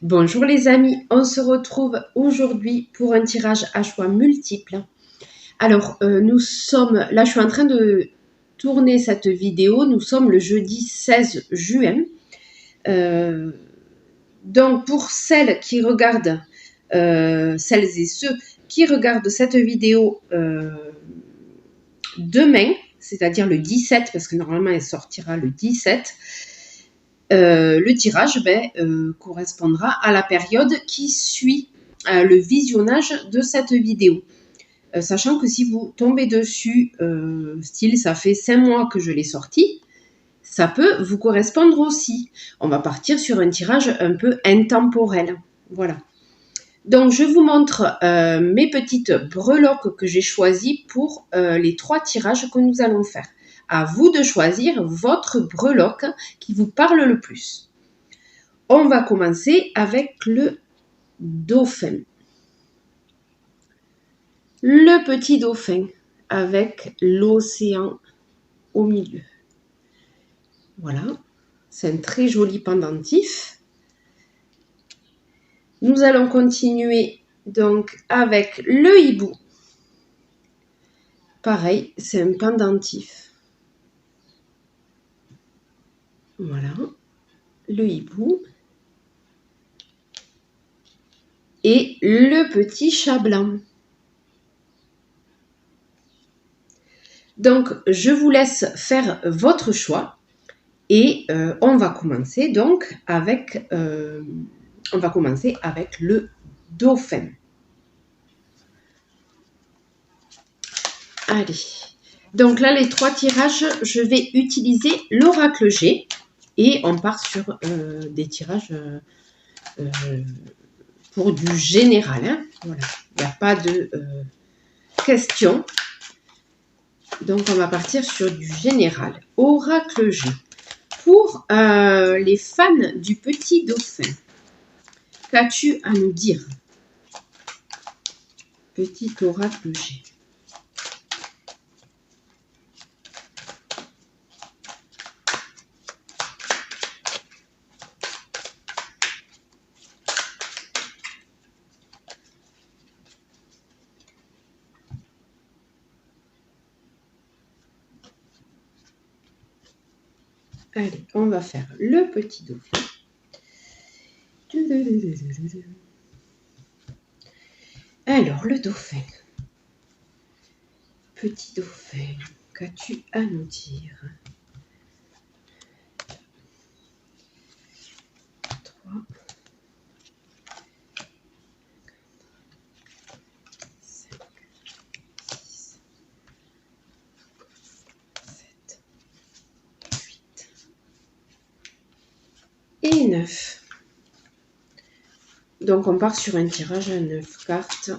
Bonjour les amis, on se retrouve aujourd'hui pour un tirage à choix multiples. Alors, là je suis en train de tourner cette vidéo, nous sommes le jeudi 16 juin. Donc pour celles qui regardent, celles et ceux qui regardent cette vidéo demain, c'est-à-dire le 17, parce que normalement elle sortira le 17, le tirage correspondra à la période qui suit le visionnage de cette vidéo. Sachant que si vous tombez dessus, style ça fait 5 mois que je l'ai sorti, ça peut vous correspondre aussi. On va partir sur un tirage un peu intemporel. Voilà. Donc je vous montre mes petites breloques que j'ai choisies pour les 3 tirages que nous allons faire. À vous de choisir votre breloque qui vous parle le plus. On va commencer avec le dauphin. Le petit dauphin avec l'océan au milieu. Voilà, c'est un très joli pendentif. Nous allons continuer donc avec le hibou. Pareil, c'est un pendentif. Voilà, le hibou. Et le petit chat blanc. Donc, je vous laisse faire votre choix et on va commencer donc avec le dauphin. Allez, donc là les 3 tirages, je vais utiliser l'oracle G et on part sur des tirages pour du général. Hein. Voilà, il n'y a pas de questions. Donc, on va partir sur du général. Oracle G. Pour les fans du petit dauphin, qu'as-tu à nous dire? Petit oracle G. Allez, on va faire le petit dauphin. Alors, le dauphin. Petit dauphin, qu'as-tu à nous dire? 3, 5, 6, 7, 8 et 9. Donc, on part sur un tirage à 9 cartes.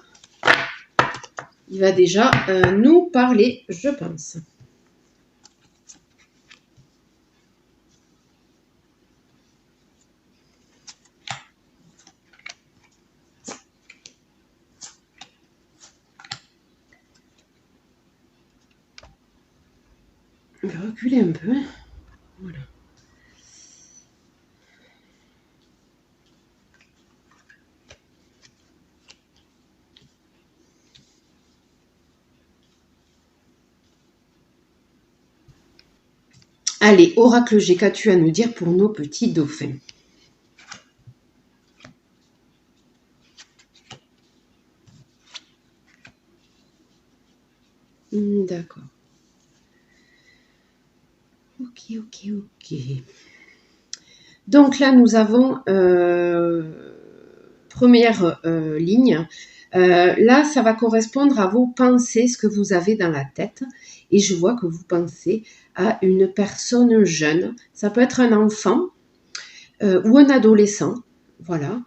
Il va déjà nous parler, je pense. On va reculer un peu. Voilà. Allez, oracle G, qu'as-tu à nous dire pour nos petits dauphins? D'accord. Ok. Donc là, nous avons première ligne. Là, ça va correspondre à vos pensées, ce que vous avez dans la tête. Et je vois que vous pensez à une personne jeune. Ça peut être un enfant ou un adolescent. Voilà.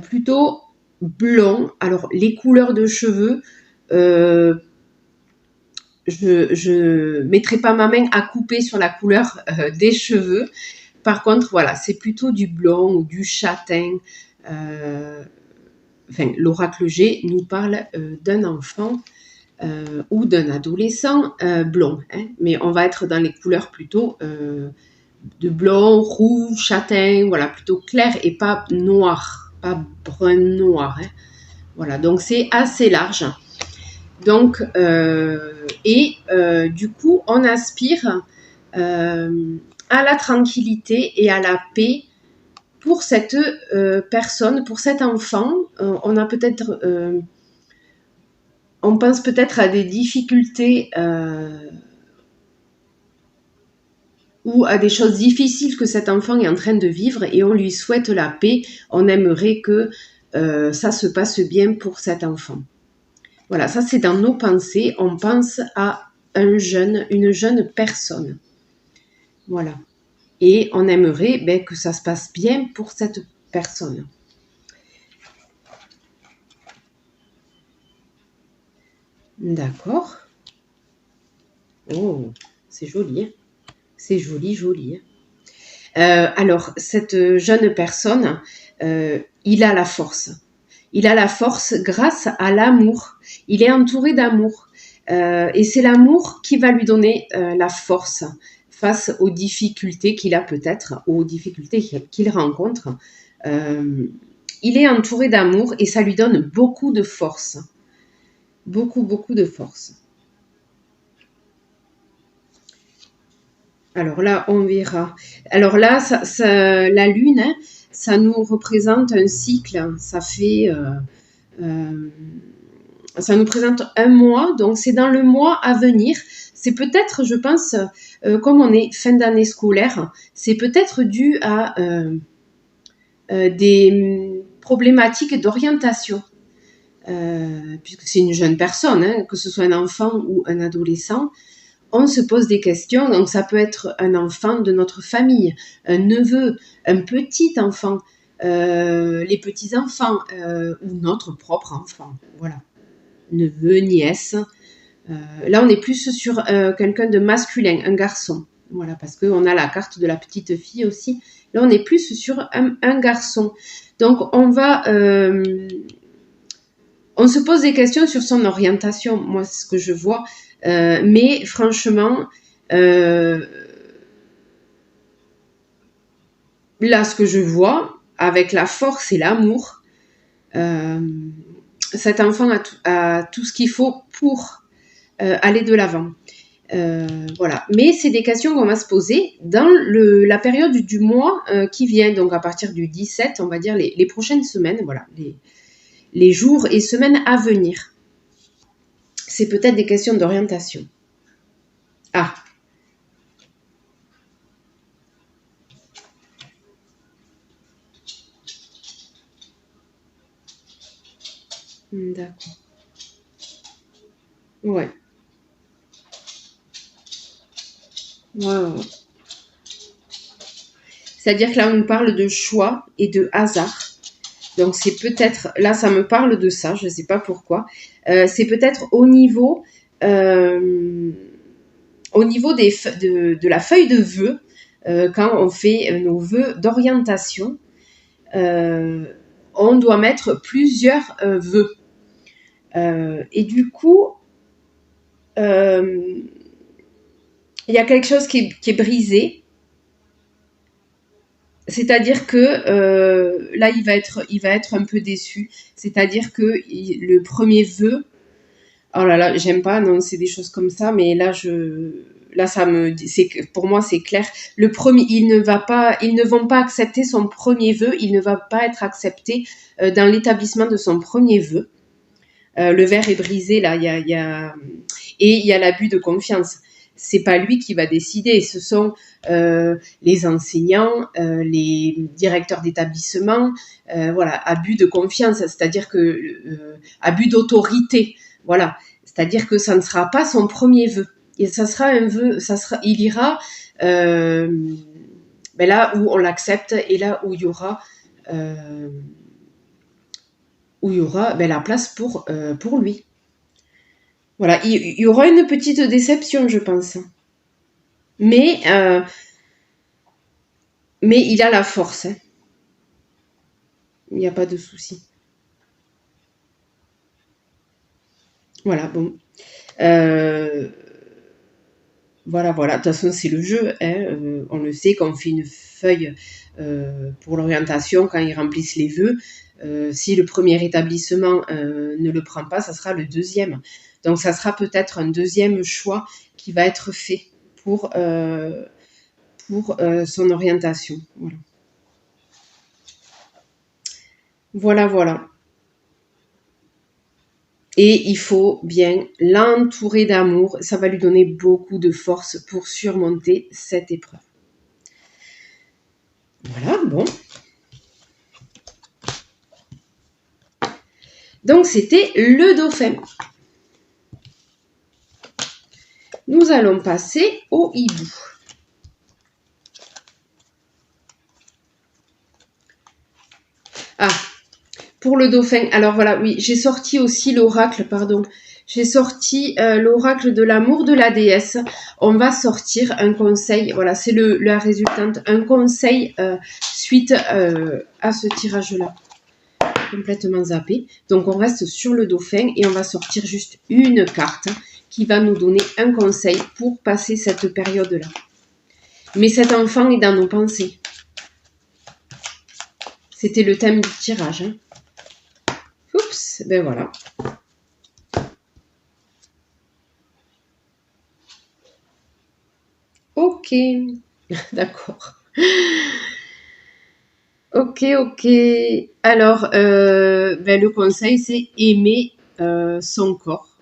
Plutôt blond. Alors, les couleurs de cheveux, je mettrai pas ma main à couper sur la couleur des cheveux. Par contre, voilà, c'est plutôt du blond ou du châtain. L'oracle G nous parle d'un enfant ou d'un adolescent blond. Hein, mais on va être dans les couleurs plutôt de blond, rouge, châtain, voilà, plutôt clair et pas noir. pas brun noir. Hein. Voilà, donc c'est assez large. Donc, du coup, on aspire à la tranquillité et à la paix pour cette personne, pour cet enfant. On a peut-être, on pense peut-être à des difficultés ou à des choses difficiles que cet enfant est en train de vivre et on lui souhaite la paix. On aimerait que ça se passe bien pour cet enfant. Voilà, ça c'est dans nos pensées. On pense à une jeune personne. Voilà. Et on aimerait que ça se passe bien pour cette personne. D'accord. Oh, c'est joli. Hein. C'est joli, joli. Hein. Alors, cette jeune personne, il a la force. Il a la force grâce à l'amour. Il est entouré d'amour. Et c'est l'amour qui va lui donner la force face aux difficultés qu'il a peut-être, aux difficultés qu'il rencontre. Il est entouré d'amour et ça lui donne beaucoup de force. Beaucoup, beaucoup de force. Alors là, on verra. Alors là, la Lune, hein, ça nous représente un cycle. Ça fait... ça nous présente un mois, donc c'est dans le mois à venir. C'est peut-être, je pense, comme on est fin d'année scolaire, c'est peut-être dû à des problématiques d'orientation. Puisque c'est une jeune personne, hein, que ce soit un enfant ou un adolescent, on se pose des questions. Donc ça peut être un enfant de notre famille, un neveu, un petit enfant, les petits-enfants ou notre propre enfant. Voilà. Neveu, nièce. Là, on est plus sur quelqu'un de masculin, un garçon. Voilà, parce qu'on a la carte de la petite fille aussi. Là, on est plus sur un garçon. Donc, on se pose des questions sur son orientation. Moi, c'est ce que je vois. Mais franchement, là, ce que je vois, avec la force et l'amour, cet enfant a tout ce qu'il faut pour aller de l'avant. Voilà. Mais c'est des questions qu'on va se poser dans la période du mois qui vient, donc à partir du 17, on va dire les prochaines semaines, voilà, les jours et semaines à venir. C'est peut-être des questions d'orientation. Ah. D'accord. Ouais. Ouais. C'est-à-dire que là, on nous parle de choix et de hasard. Donc, c'est peut-être... Là, ça me parle de ça, je ne sais pas pourquoi. C'est peut-être au niveau de la feuille de vœux, quand on fait nos vœux d'orientation, on doit mettre plusieurs vœux. Et du coup, il y a quelque chose qui est brisé. C'est-à-dire que là, il va être un peu déçu. C'est-à-dire que le premier vœu, oh là là, j'aime pas annoncer des choses comme ça, mais là, pour moi, c'est clair. Le premier, ils ne vont pas accepter son premier vœu. Il ne va pas être accepté dans l'établissement de son premier vœu. Le verre est brisé là, et il y a l'abus de confiance. C'est pas lui qui va décider, ce sont les enseignants, les directeurs d'établissement, voilà, abus de confiance, c'est-à-dire que abus d'autorité, voilà, c'est-à-dire que ça ne sera pas son premier vœu, et ça sera un vœu, il ira là où on l'accepte et là où il y aura la place pour lui. Voilà, il y aura une petite déception, je pense. Mais il a la force. Hein. Il n'y a pas de souci. Voilà, bon. Voilà. De toute façon, c'est le jeu. Hein. On le sait, quand on fait une feuille pour l'orientation quand ils remplissent les vœux. Si le premier établissement ne le prend pas, ça sera le deuxième. Donc ça sera peut-être un deuxième choix qui va être fait pour son orientation. Voilà. Voilà, voilà. Et il faut bien l'entourer d'amour. Ça va lui donner beaucoup de force pour surmonter cette épreuve. Voilà, bon. Donc, c'était le dauphin. Nous allons passer au hibou. Ah, pour le dauphin, alors voilà, oui, j'ai sorti aussi l'oracle, pardon. J'ai sorti l'oracle de l'amour de la déesse. On va sortir un conseil, voilà, c'est la résultante, un conseil suite à ce tirage-là. Complètement zappé. Donc, on reste sur le dauphin et on va sortir juste une carte qui va nous donner un conseil pour passer cette période-là. Mais cet enfant est dans nos pensées. C'était le thème du tirage. Hein. Oups, ben voilà. Ok, d'accord. Ok. Alors, ben le conseil, c'est aimer son corps.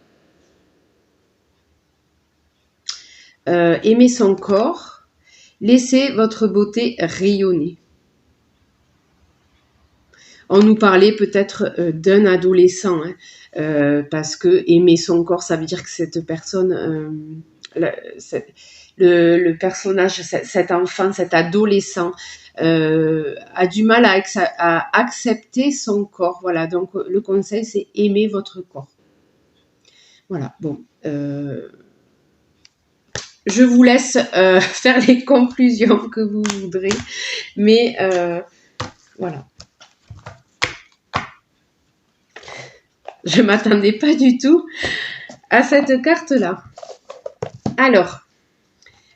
Aimer son corps. Laissez votre beauté rayonner. On nous parlait peut-être d'un adolescent, hein, parce que aimer son corps, ça veut dire que cette personne, le personnage, cet enfant, cet adolescent, a du mal à accepter son corps. Voilà, donc le conseil, c'est aimer votre corps. Voilà, bon. Je vous laisse faire les conclusions que vous voudrez, mais voilà. Je ne m'attendais pas du tout à cette carte-là. Alors,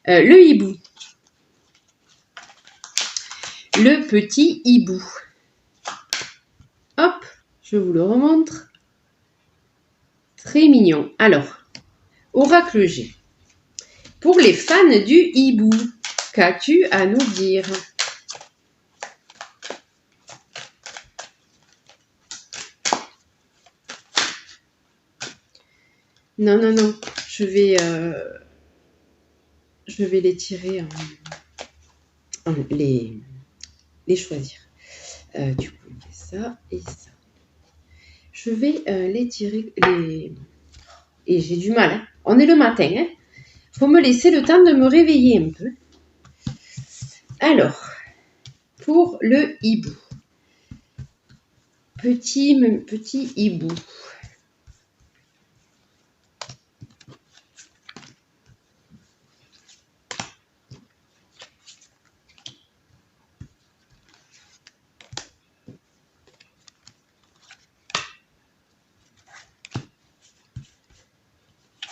le hibou. Le petit hibou. Hop, je vous le remontre. Très mignon. Alors, oracle G. Pour les fans du hibou, qu'as-tu à nous dire ? Non, je vais les tirer, les choisir. Du coup, il y a ça et ça. Je vais les tirer, et j'ai du mal. Hein. On est le matin, hein. Faut me laisser le temps de me réveiller un peu. Alors, pour le hibou. Petit hibou.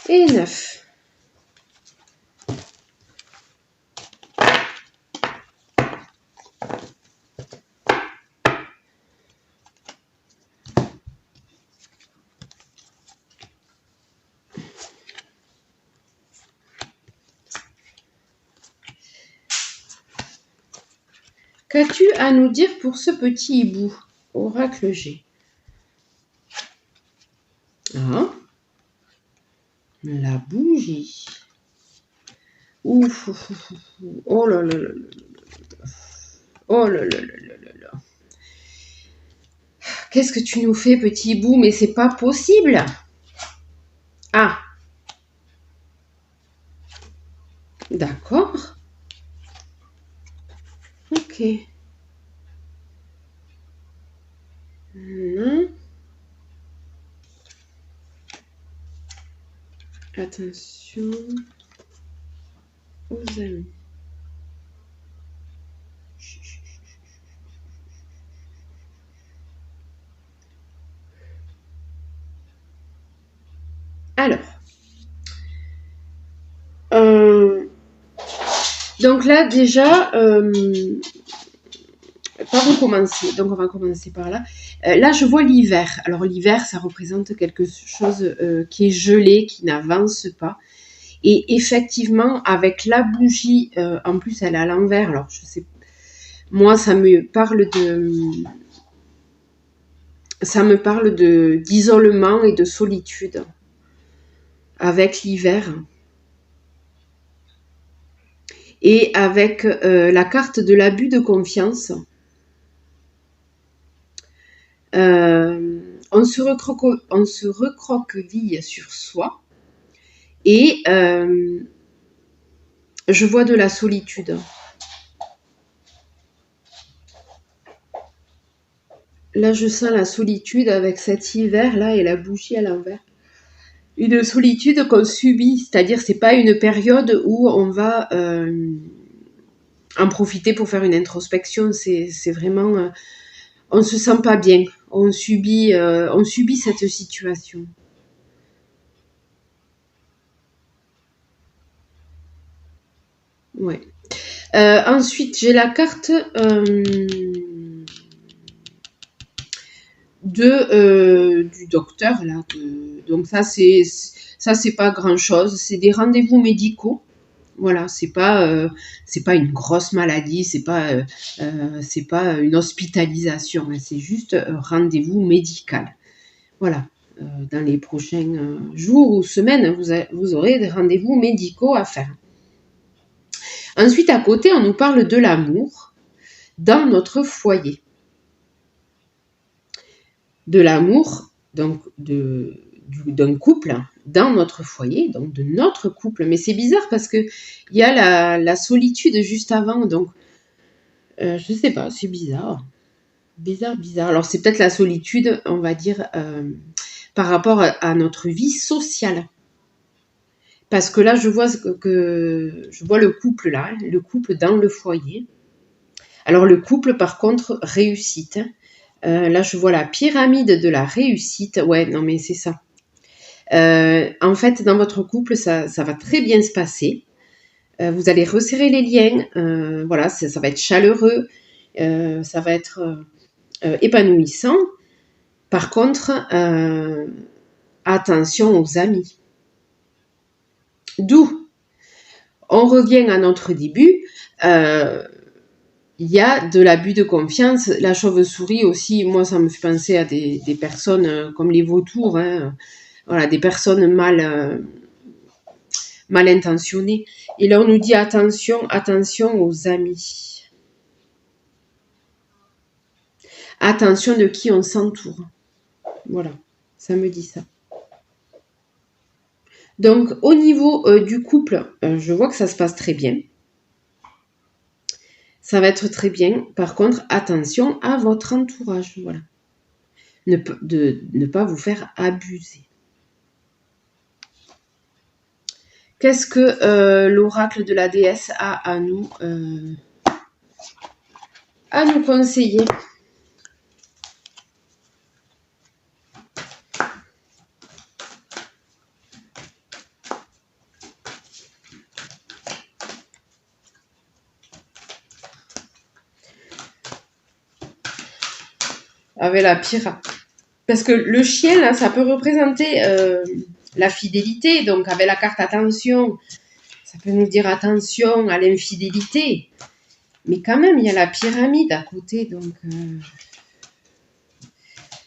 Et 9. Qu'as-tu à nous dire pour ce petit hibou? Oracle G. Ah. La bougie. Ouf. Oh là là là là. Oh là là là là là. Qu'est-ce que tu nous fais, petit hibou? Mais c'est pas possible. Ah. D'accord. Ok. Non. Attention aux amis. Alors. Donc là, déjà, par où commencer? Donc, on va commencer par là. Là, je vois l'hiver. Alors, l'hiver, ça représente quelque chose qui est gelé, qui n'avance pas. Et effectivement, avec la bougie, en plus, elle est à l'envers. Alors, je sais, moi, ça me parle d'isolement et de solitude avec l'hiver. Et avec la carte de l'abus de confiance. On se recroqueville sur soi et je vois de la solitude. Là, je sens la solitude avec cet hiver-là et la bougie à l'envers. Une solitude qu'on subit, c'est-à-dire c'est pas une période où on va en profiter pour faire une introspection. C'est vraiment, on se sent pas bien. On subit cette situation. Ouais. Ensuite, j'ai la carte du docteur là. Donc ça c'est pas grand chose. C'est des rendez-vous médicaux. Voilà, c'est pas une grosse maladie, c'est pas une hospitalisation. Hein, c'est juste un rendez-vous médical. Voilà. Dans les prochains jours ou semaines, vous aurez des rendez-vous médicaux à faire. Ensuite, à côté, on nous parle de l'amour dans notre foyer. De l'amour, donc d'un couple dans notre foyer, donc de notre couple. Mais c'est bizarre parce que il y a la solitude juste avant, donc je sais pas, c'est bizarre. Bizarre. Alors c'est peut-être la solitude, on va dire, par rapport à notre vie sociale. Parce que là, je vois le couple là, le couple dans le foyer. Alors le couple, par contre, réussite. Là, je vois la pyramide de la réussite. Ouais, non mais c'est ça. En fait, dans votre couple, ça va très bien se passer. Vous allez resserrer les liens. Voilà, ça va être chaleureux. Ça va être épanouissant. Par contre, attention aux amis. D'où on revient à notre début. Il y a de l'abus de confiance. La chauve-souris aussi, moi, ça me fait penser à des personnes comme les vautours. Hein. Voilà, des personnes mal intentionnées. Et là, on nous dit attention aux amis. Attention de qui on s'entoure. Voilà, ça me dit ça. Donc, au niveau du couple, je vois que ça se passe très bien. Ça va être très bien. Par contre, attention à votre entourage. Voilà. Ne pas vous faire abuser. Qu'est-ce que l'oracle de la déesse a à nous conseiller? Avec la pyramide. Parce que le chien, là, ça peut représenter la fidélité. Donc, avec la carte attention, ça peut nous dire attention à l'infidélité. Mais quand même, il y a la pyramide à côté. Donc,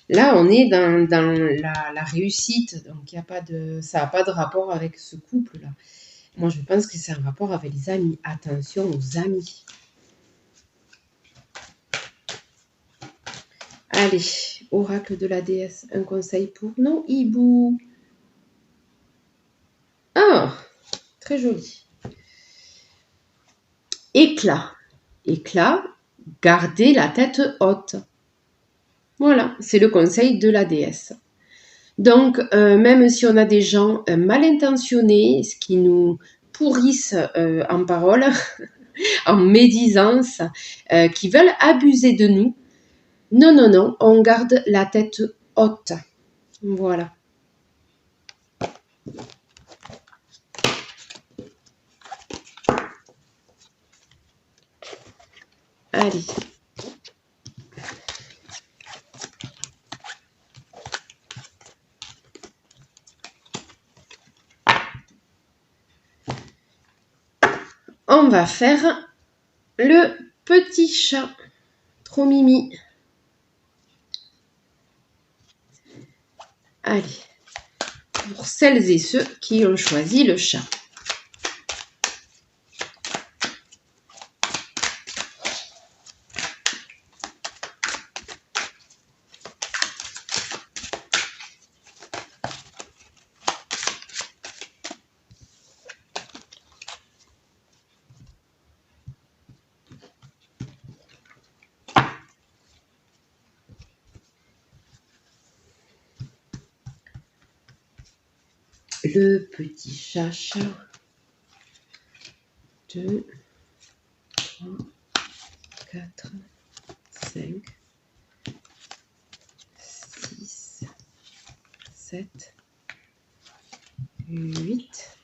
là, on est dans la réussite. Donc, ça n'a pas de rapport avec ce couple-là. Moi, je pense que c'est un rapport avec les amis. Attention aux amis. Allez, oracle de la déesse, un conseil pour nos hiboux. Ah, très joli. Éclat. Éclat, gardez la tête haute. Voilà, c'est le conseil de la déesse. Donc, même si on a des gens mal intentionnés, qui nous pourrissent en parole, en médisance, qui veulent abuser de nous, non, on garde la tête haute. Voilà. Allez. On va faire le petit chat. Trop mimi. Allez, pour celles et ceux qui ont choisi le chat. Le petit chat. 2, 3, 4, 5, 6, 7, 8,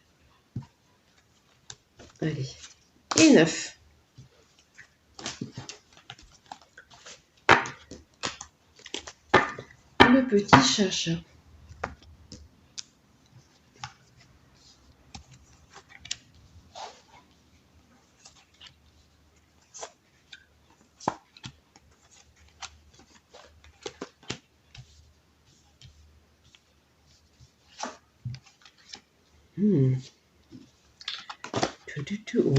allez, et 9. Le petit chat.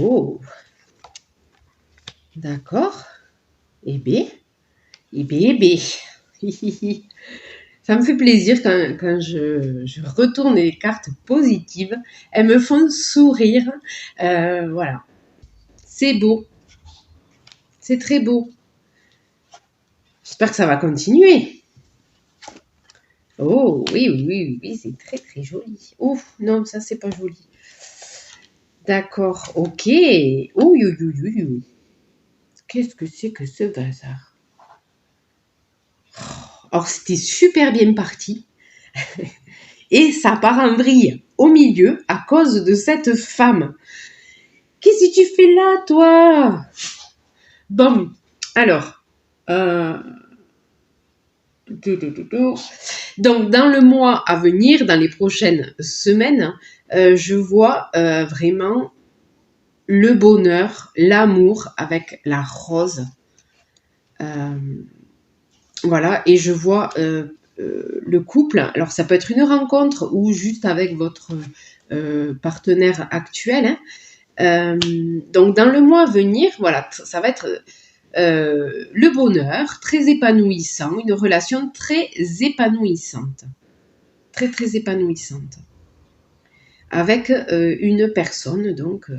Oh, d'accord. Eh bien. Ça me fait plaisir quand je retourne les cartes positives. Elles me font sourire. Voilà. C'est beau. C'est très beau. J'espère que ça va continuer. Oh, oui, c'est très, très joli. Ouf, non, ça, c'est pas joli. D'accord, ok. Oui. Qu'est-ce que c'est que ce bazar? Alors, c'était super bien parti. Et ça part en vrille au milieu à cause de cette femme. Qu'est-ce que tu fais là, toi? Bon, alors... Donc, dans le mois à venir, dans les prochaines semaines, je vois vraiment le bonheur, l'amour avec la rose. Voilà, et je vois le couple. Alors, ça peut être une rencontre ou juste avec votre partenaire actuel. Donc, dans le mois à venir, voilà, ça va être... le bonheur, très épanouissant, une relation très épanouissante. Très, très épanouissante. Avec une personne, donc,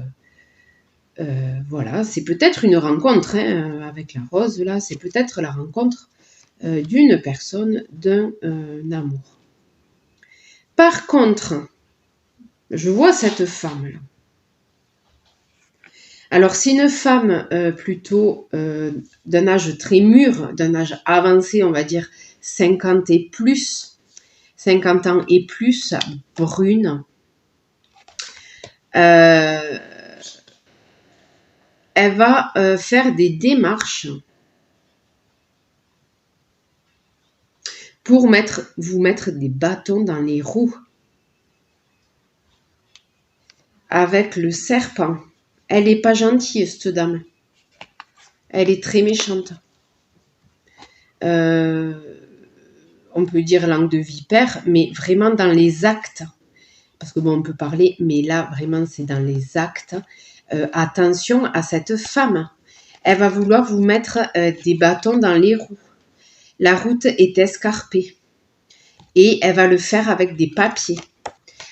voilà, c'est peut-être une rencontre avec la rose, là, c'est peut-être la rencontre d'une personne, d'un amour. Par contre, je vois cette femme-là. Alors, c'est une femme plutôt d'un âge très mûr, d'un âge avancé, on va dire 50 et plus, 50 ans et plus, brune. Elle va faire des démarches pour vous mettre des bâtons dans les roues avec le serpent. Elle n'est pas gentille, cette dame. Elle est très méchante. On peut dire langue de vipère, mais vraiment dans les actes. Parce que bon, on peut parler, mais là, vraiment, c'est dans les actes. Attention à cette femme. Elle va vouloir vous mettre des bâtons dans les roues. La route est escarpée. Et elle va le faire avec des papiers,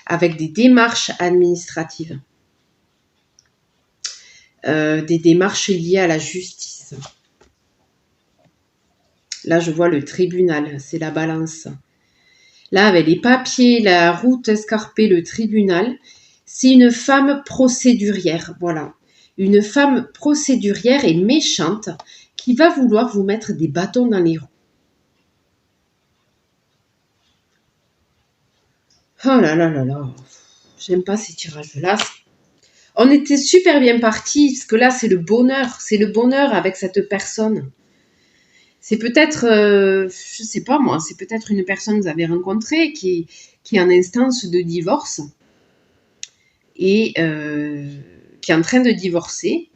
avec des démarches administratives. Des démarches liées à la justice. Là, je vois le tribunal, c'est la balance. Là, avec les papiers, la route escarpée, le tribunal, c'est une femme procédurière, voilà. Une femme procédurière et méchante qui va vouloir vous mettre des bâtons dans les roues. Oh là là là là, j'aime pas ces tirages-là. On était super bien partis, parce que là, c'est le bonheur avec cette personne. C'est peut-être, je sais pas moi, c'est peut-être une personne que vous avez rencontrée qui est en instance de divorce et qui est en train de divorcer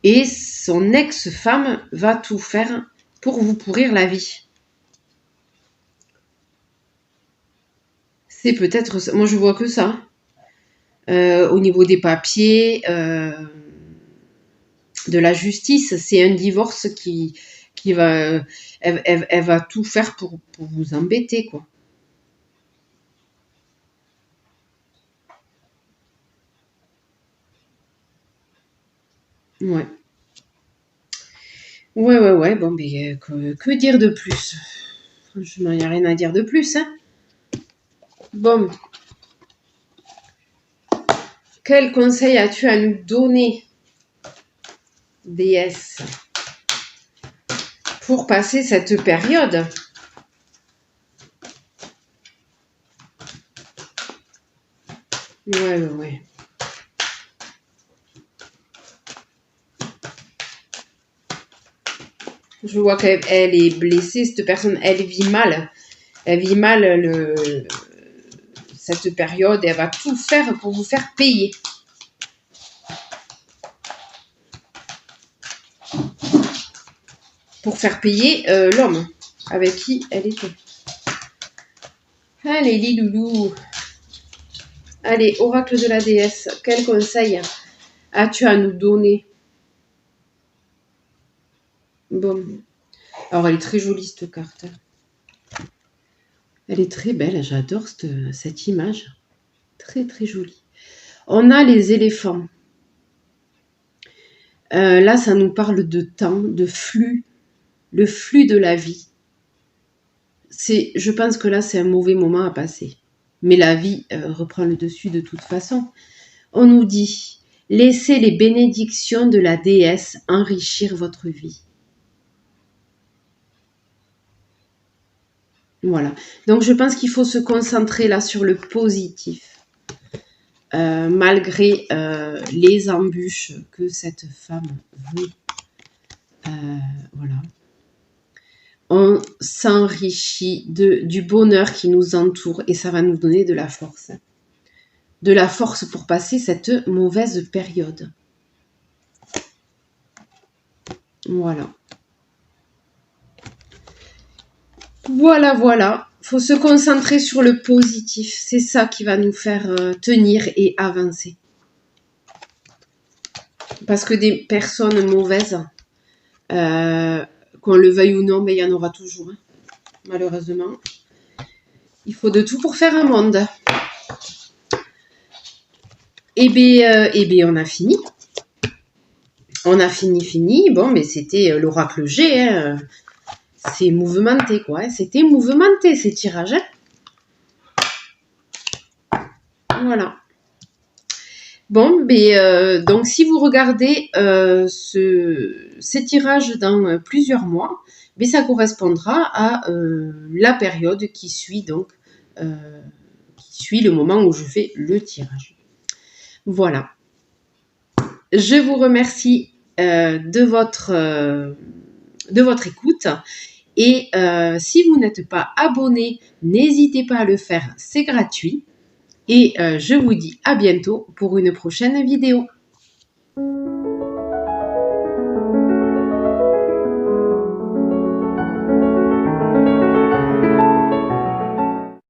et son ex-femme va tout faire pour vous pourrir la vie. C'est peut-être ça. Moi, je vois que ça. Au niveau des papiers, de la justice, c'est un divorce qui va... Elle va tout faire pour vous embêter, quoi. Ouais. Ouais. Bon, mais que dire de plus? Franchement, il n'y a rien à dire de plus, hein. Bon. Quel conseil as-tu à nous donner, déesse, pour passer cette période? Ouais. Je vois qu'elle est blessée, cette personne, elle vit mal. Elle vit mal cette période et elle va tout faire pour vous faire payer. Pour faire payer l'homme avec qui elle était. Allez, Liloulou. Allez, oracle de la déesse, quel conseil as-tu à nous donner? Bon. Alors, elle est très jolie, cette carte. Elle est très belle, j'adore cette image. Très, très jolie. On a les éléphants. Là, ça nous parle de temps, de flux, le flux de la vie. Je pense que là, c'est un mauvais moment à passer. Mais la vie reprend le dessus de toute façon. On nous dit, laissez les bénédictions de la déesse enrichir votre vie. Voilà. Donc, je pense qu'il faut se concentrer là sur le positif. Malgré les embûches que cette femme veut. Voilà. On s'enrichit du bonheur qui nous entoure et ça va nous donner de la force. De la force pour passer cette mauvaise période. Voilà. Voilà. Faut se concentrer sur le positif. C'est ça qui va nous faire tenir et avancer. Parce que des personnes mauvaises, qu'on le veuille ou non, mais il y en aura toujours, hein, malheureusement. Il faut de tout pour faire un monde. Eh bien, on a fini. On a fini. Bon, mais c'était l'oracle G, hein. C'est mouvementé, quoi. C'était mouvementé, ces tirages. Hein. Voilà. Bon, donc si vous regardez ces tirages dans plusieurs mois, ça correspondra à la période qui suit, donc, qui suit le moment où je fais le tirage. Voilà. Je vous remercie de votre écoute. Et si vous n'êtes pas abonné, n'hésitez pas à le faire, c'est gratuit. Et je vous dis à bientôt pour une prochaine vidéo.